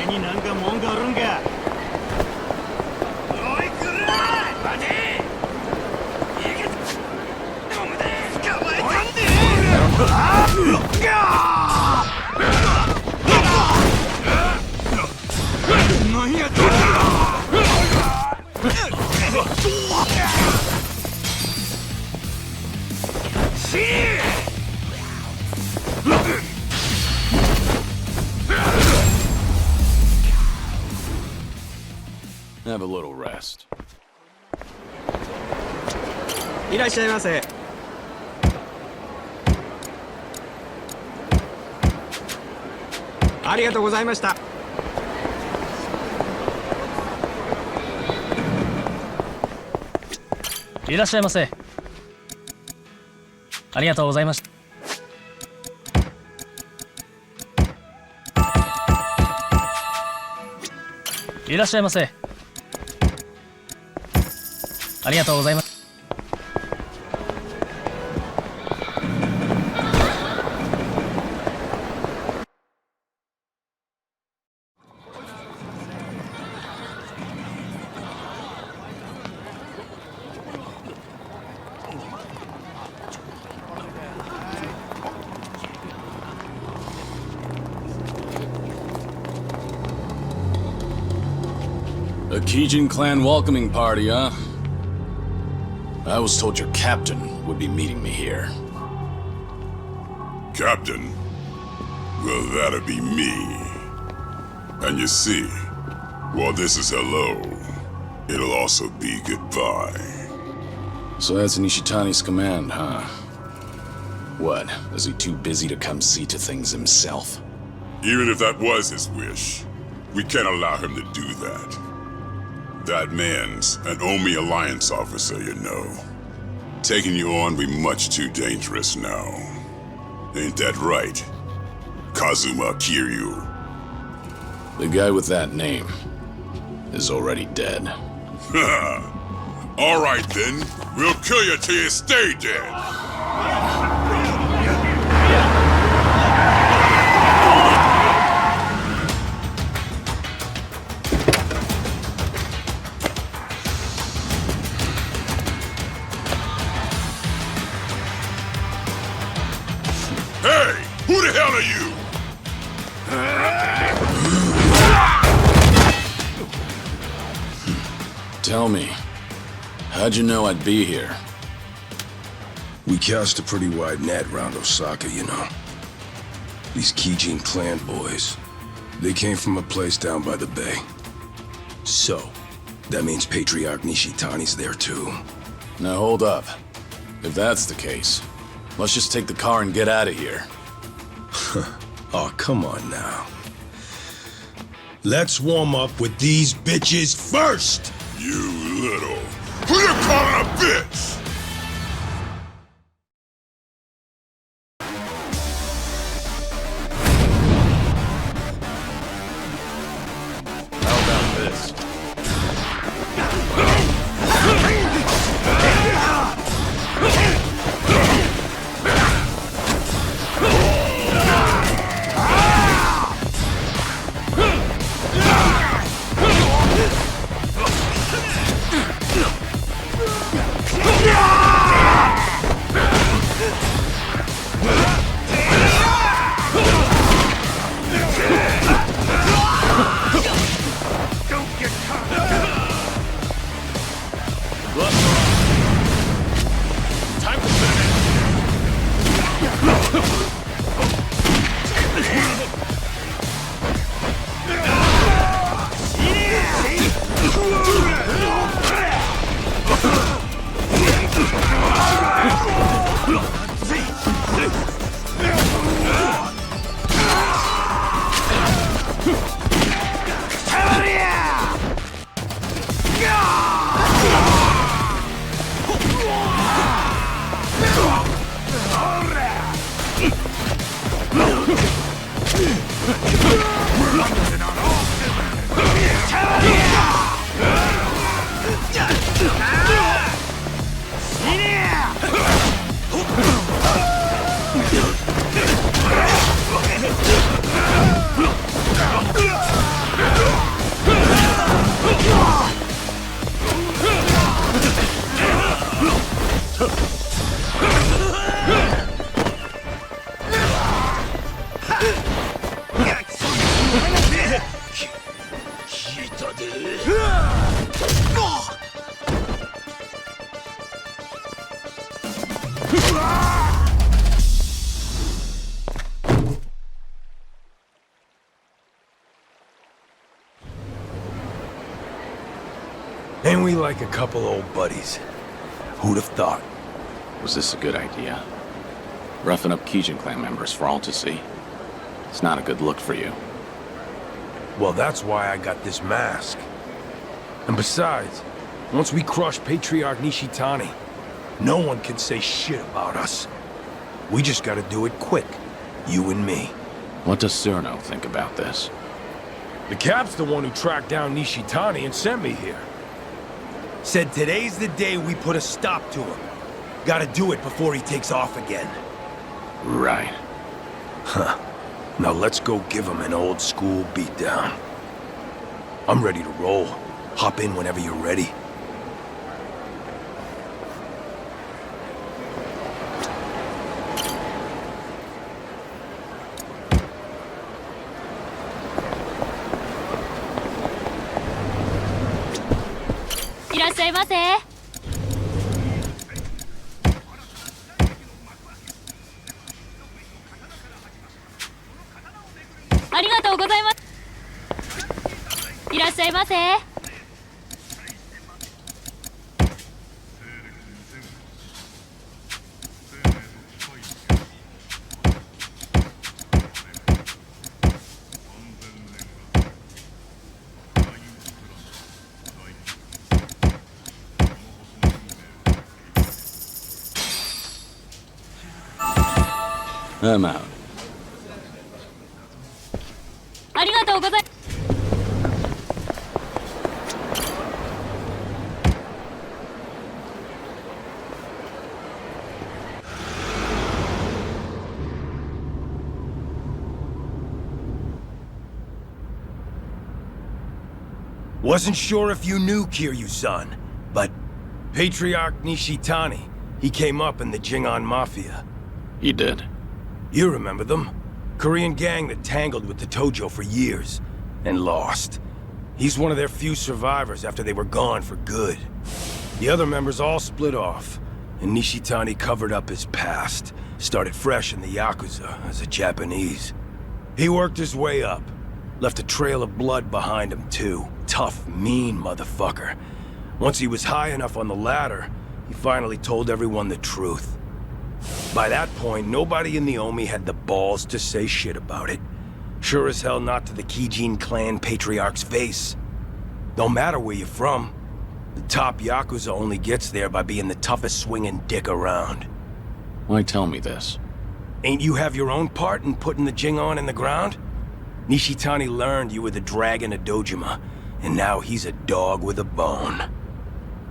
になんか文句あるんか。おいくらー待て逃げ捕まえたんであっ何やってんだHave a little rest. いらっしゃいませ。ありがとうございました。いらっしゃいませ。ありがとうございました。いらっしゃいませ。ありがとうございます。A Kijin clan welcoming party, huh? I was told your captain would be meeting me here. Captain? Well, that'd be me. And you see, while this is hello, it'll also be goodbye. So that's Nishitani's command, huh? What, is he too busy to come see to things himself? Even if that was his wish, we can't allow him to do that. That man's an Omi Alliance officer, you know. Taking you on be much too dangerous now. Ain't that right, Kazuma Kiryu? The guy with that name is already dead. All right then, we'll kill you till you stay dead. Hey, who the hell are you? Tell me, how'd you know I'd be here? We cast a pretty wide net around Osaka, you know. These Kijin clan boys, they came from a place down by the bay. So, that means Patriarch Nishitani's there too. Now hold up. If that's the case, let's just take the car and get out of here. Oh, come on now. Let's warm up with these bitches first! You little... Who you calling a bitch? How about this? Ain't we like a couple old buddies? Who'd have thought? Was this a good idea? Roughing up Kijin clan members for all to see. It's not a good look for you. Well, that's why I got this mask. And besides, once we crush Patriarch Nishitani, no one can say shit about us. We just gotta do it quick, you and me. What does Cyrano think about this? The Cap's the one who tracked down Nishitani and sent me here. Said today's the day we put a stop to him. Gotta do it before he takes off again. Right. Huh. Now let's go give him an old school beatdown. I'm ready to roll. Hop in whenever you're ready. I'm out. Wasn't sure if you knew Kiryu-san, but Patriarch Nishitani, he came up in the Jingon Mafia. He did. You remember them? Korean gang that tangled with the Tojo for years, and lost. He's one of their few survivors after they were gone for good. The other members all split off, and Nishitani covered up his past, started fresh in the Yakuza as a Japanese. He worked his way up, left a trail of blood behind him too. Tough, mean motherfucker. Once he was high enough on the ladder, he finally told everyone the truth. By that point, nobody in the Omi had the balls to say shit about it. Sure as hell not to the Kijin clan patriarch's face. No matter where you're from, the top Yakuza only gets there by being the toughest swinging dick around. Why tell me this? Ain't you have your own part in putting the Jingon in the ground? Nishitani learned you were the dragon of Dojima, and now he's a dog with a bone.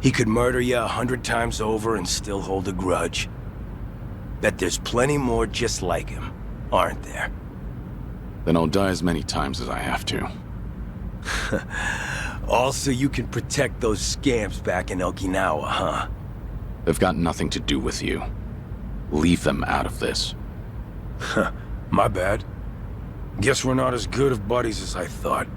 He could murder you 100 times over and still hold a grudge. Bet there's plenty more just like him, aren't there? Then I'll die as many times as I have to. Also, you can protect those scamps back in Okinawa, huh? They've got nothing to do with you. Leave them out of this. My bad. Guess we're not as good of buddies as I thought.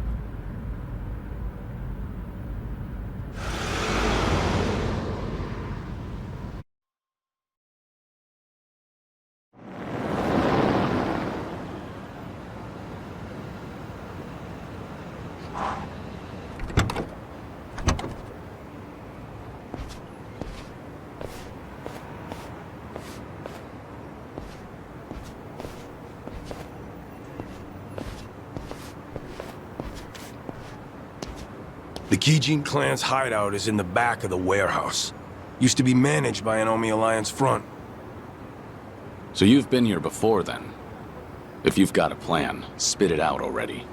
The Kijin clan's hideout is in the back of the warehouse. Used to be managed by an Omi Alliance front. So you've been here before then? If you've got a plan, spit it out already.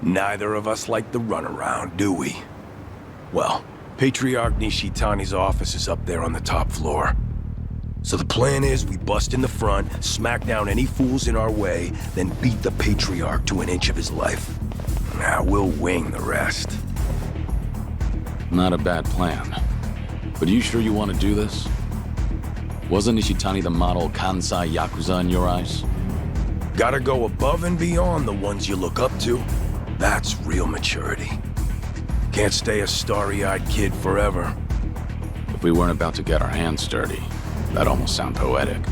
Neither of us like the runaround, do we? Well, Patriarch Nishitani's office is up there on the top floor. So the plan is we bust in the front, smack down any fools in our way, then beat the Patriarch to an inch of his life. Now we'll wing the rest. Not a bad plan. But are you sure you want to do this? Wasn't Nishitani the model Kansai Yakuza in your eyes? Gotta go above and beyond the ones you look up to. That's real maturity. Can't stay a starry-eyed kid forever. If we weren't about to get our hands dirty, that'd almost sound poetic.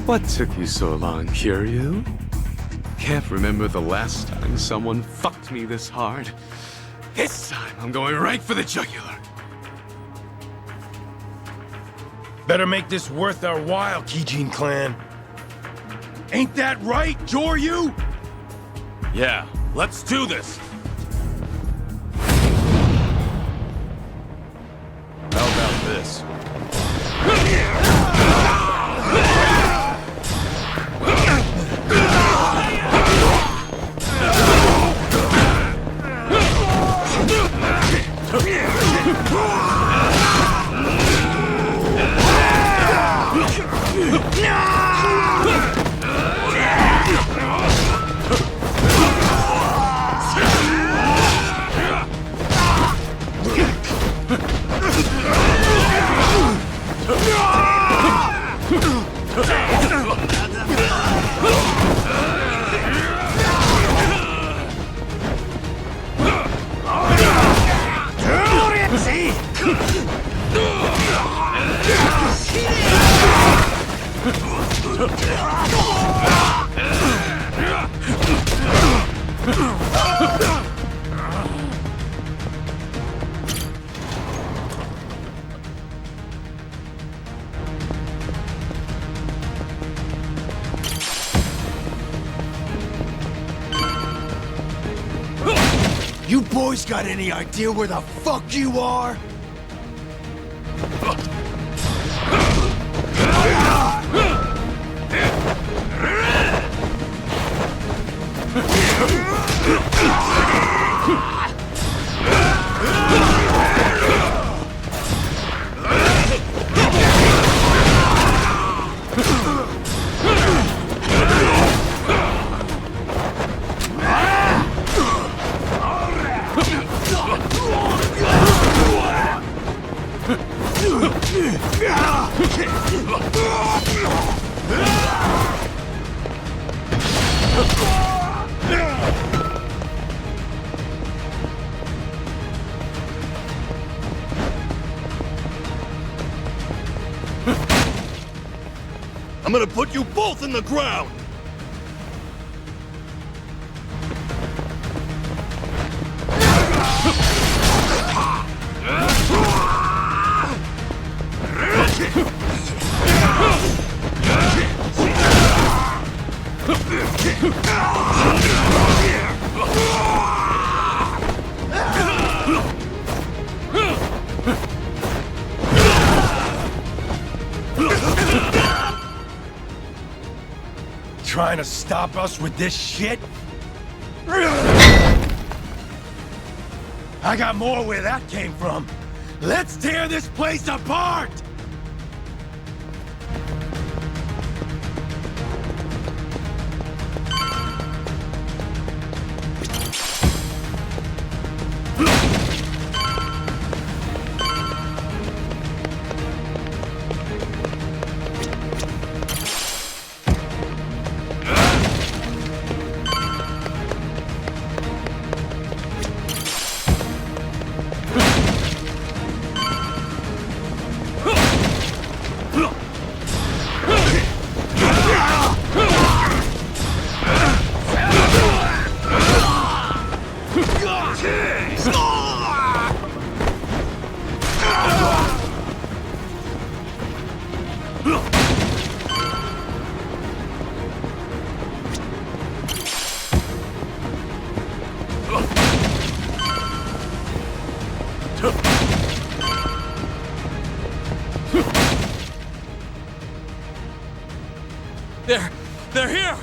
What took you so long, Kiryu? Can't remember the last time someone fucked me this hard. This time, I'm going right for the jugular. Better make this worth our while, Kijin clan. Ain't that right, Joryu? Yeah, let's do this! How about this? You boys got any idea where the fuck you are? I'm gonna put you both in the ground! Trying to stop us with this shit? I got more where that came from. Let's tear this place apart! They're here!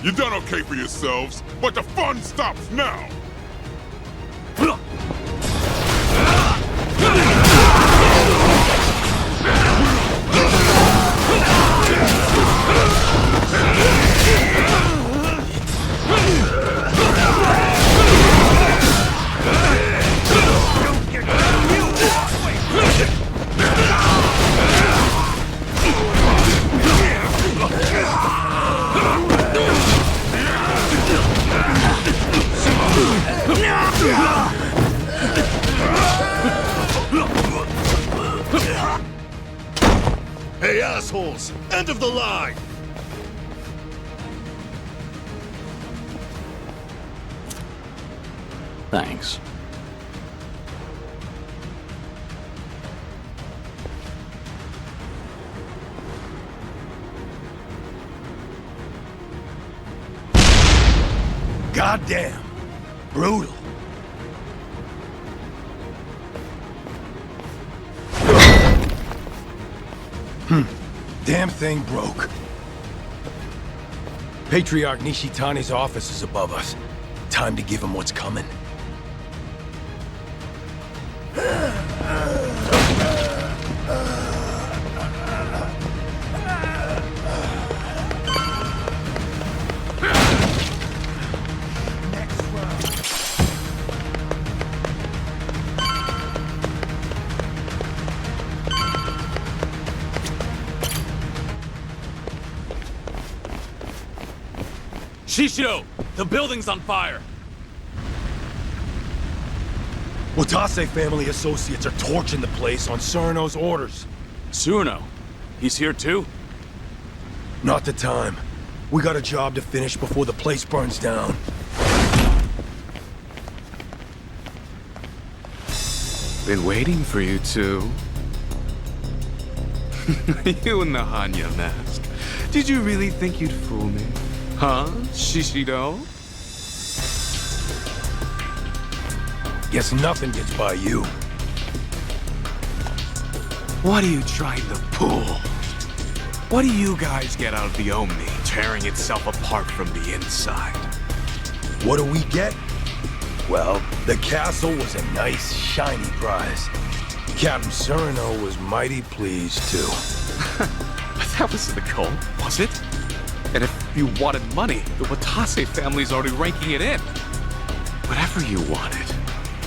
You done okay for yourselves, but the fun stops now! Hey, assholes! End of the line! Thanks. Goddamn! Brutal. Damn thing broke. Patriarch Nishitani's office is above us. Time to give him what's coming. Shishido! The building's on fire! Watase family associates are torching the place on Surno's orders. Surno? He's here too? Not the time. We got a job to finish before the place burns down. Been waiting for you two. You in the Hanya mask. Did you really think you'd fool me? Huh, Shishido? Guess nothing gets by you. What are you trying to pull? What do you guys get out of the Omni, tearing itself apart from the inside? What do we get? Well, the castle was a nice, shiny prize. Captain Surno was mighty pleased, too. But that was the goal, was it? And if you wanted money, the Watase family's already ranking it in. Whatever you wanted.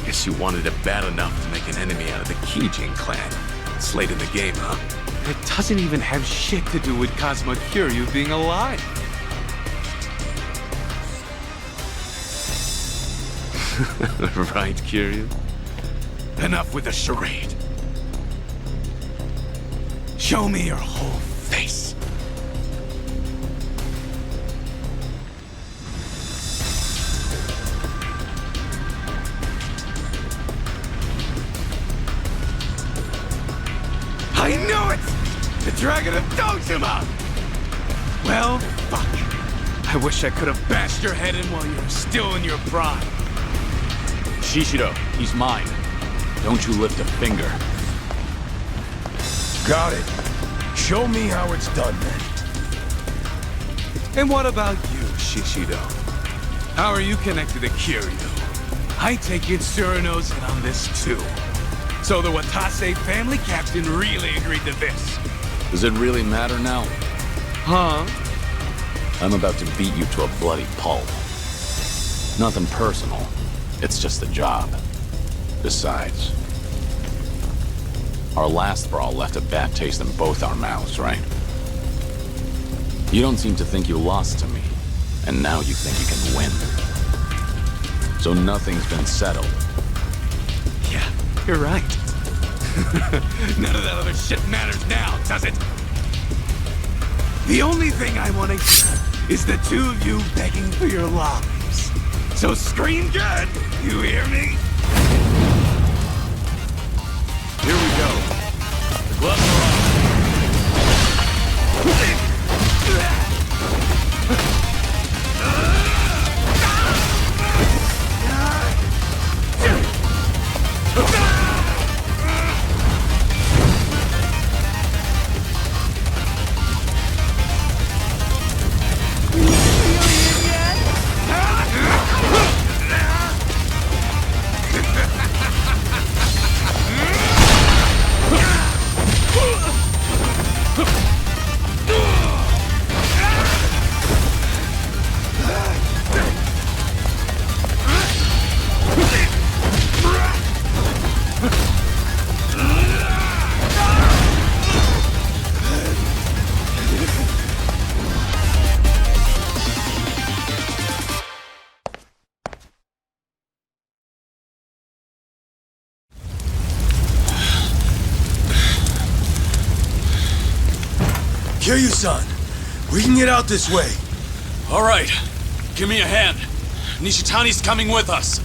Guess you wanted it bad enough to make an enemy out of the Kijin clan. It's late in the game, huh? And it doesn't even have shit to do with Kazuma Kiryu being alive. Right, Kiryu? Enough with the charade. Show me your whole face. I knew it! The Dragon of Dojima! Well, fuck. I wish I could have bashed your head in while you were still in your prime. Shishido, he's mine. Don't you lift a finger. Got it. Show me how it's done, then. And what about you, Shishido? How are you connected to Kiryu? I take it Surno's in on this too. So the Watase family captain really agreed to this. Does it really matter now? Huh? I'm about to beat you to a bloody pulp. Nothing personal. It's just a job. Besides, our last brawl left a bad taste in both our mouths, right? You don't seem to think you lost to me, and now you think you can win. So nothing's been settled. Yeah, you're right. None of that other shit matters now, does it? The only thing I want to hear is the two of you begging for your lives. So scream good, you hear me? Here we go. The gloves are on. Kiryu-san, we can get out this way. All right. Give me a hand. Nishitani's coming with us.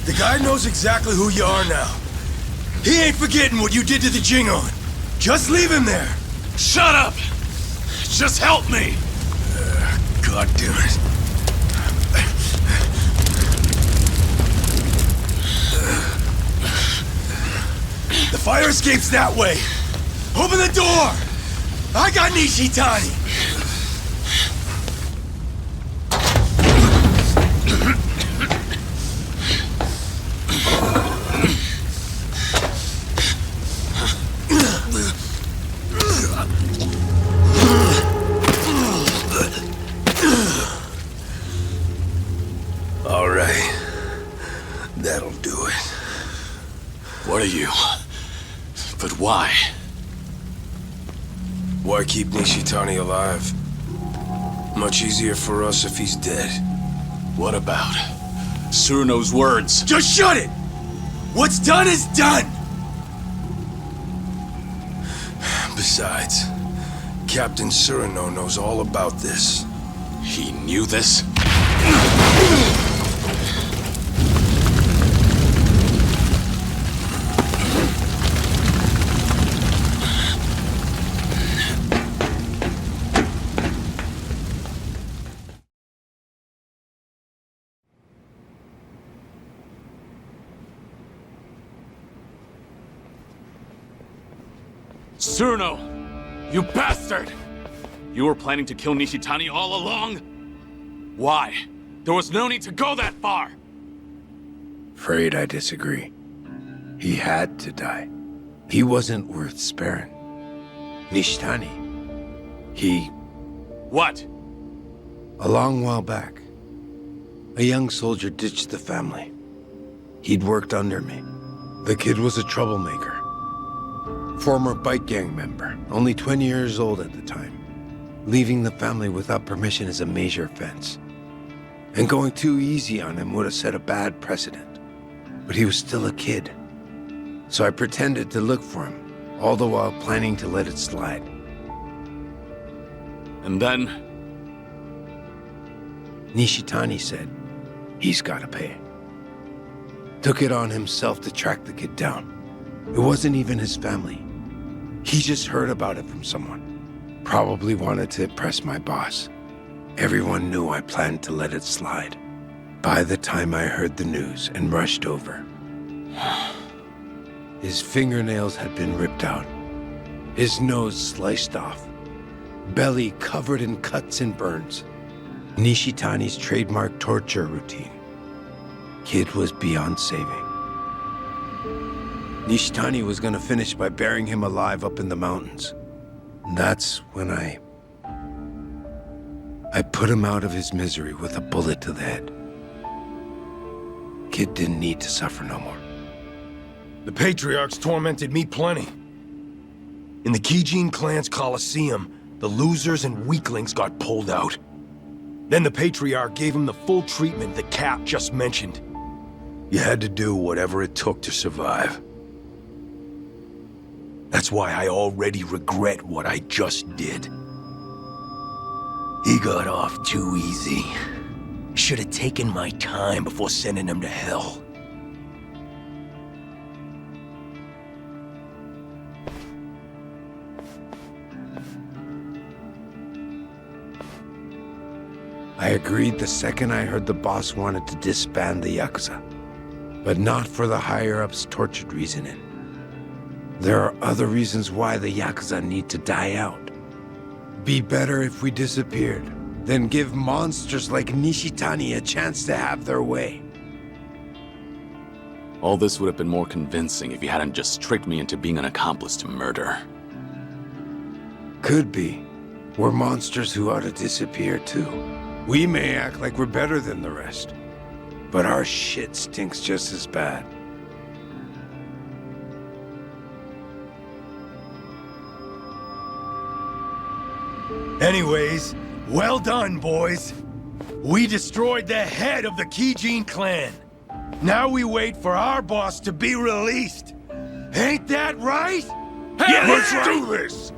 The guy knows exactly who you are now. He ain't forgetting what you did to the Jingon. Just leave him there. Shut up! Just help me! God damn it. The fire escape's that way. Open the door! I got Nishitani! All right. That'll do it. What are you? But why? Why keep Nishitani alive? Much easier for us if he's dead. What about Suruno's words? Just shut it! What's done is done! Besides, Captain Suruno knows all about this. He knew this? Suruno! You bastard! You were planning to kill Nishitani all along? Why? There was no need to go that far! Afraid I disagree. He had to die. He wasn't worth sparing. Nishitani, he... What? A long while back, a young soldier ditched the family. He'd worked under me. The kid was a troublemaker. Former bike gang member, only 20 years old at the time. Leaving the family without permission is a major offense. And going too easy on him would have set a bad precedent. But he was still a kid. So I pretended to look for him, all the while planning to let it slide. And then? Nishitani said, he's gotta pay. Took it on himself to track the kid down. It wasn't even his family. He just heard about it from someone. Probably wanted to impress my boss. Everyone knew I planned to let it slide. By the time I heard the news and rushed over, his fingernails had been ripped out, his nose sliced off, belly covered in cuts and burns. Nishitani's trademark torture routine. Kid was beyond saving. Nishitani was gonna finish by burying him alive up in the mountains. That's when I put him out of his misery with a bullet to the head. Kid didn't need to suffer no more. The Patriarchs tormented me plenty. In the Kijin clan's Colosseum, the losers and weaklings got pulled out. Then the Patriarch gave him the full treatment the Cap just mentioned. You had to do whatever it took to survive. That's why I already regret what I just did. He got off too easy. Should have taken my time before sending him to hell. I agreed the second I heard the boss wanted to disband the Yakuza. But not for the higher-ups' tortured reasoning. There are other reasons why the Yakuza need to die out. Be better if we disappeared, than give monsters like Nishitani a chance to have their way. All this would have been more convincing if you hadn't just tricked me into being an accomplice to murder. Could be. We're monsters who ought to disappear too. We may act like we're better than the rest, but our shit stinks just as bad. Anyways, well done, boys. We destroyed the head of the Kijin clan. Now we wait for our boss to be released. Ain't that right? Let's do this!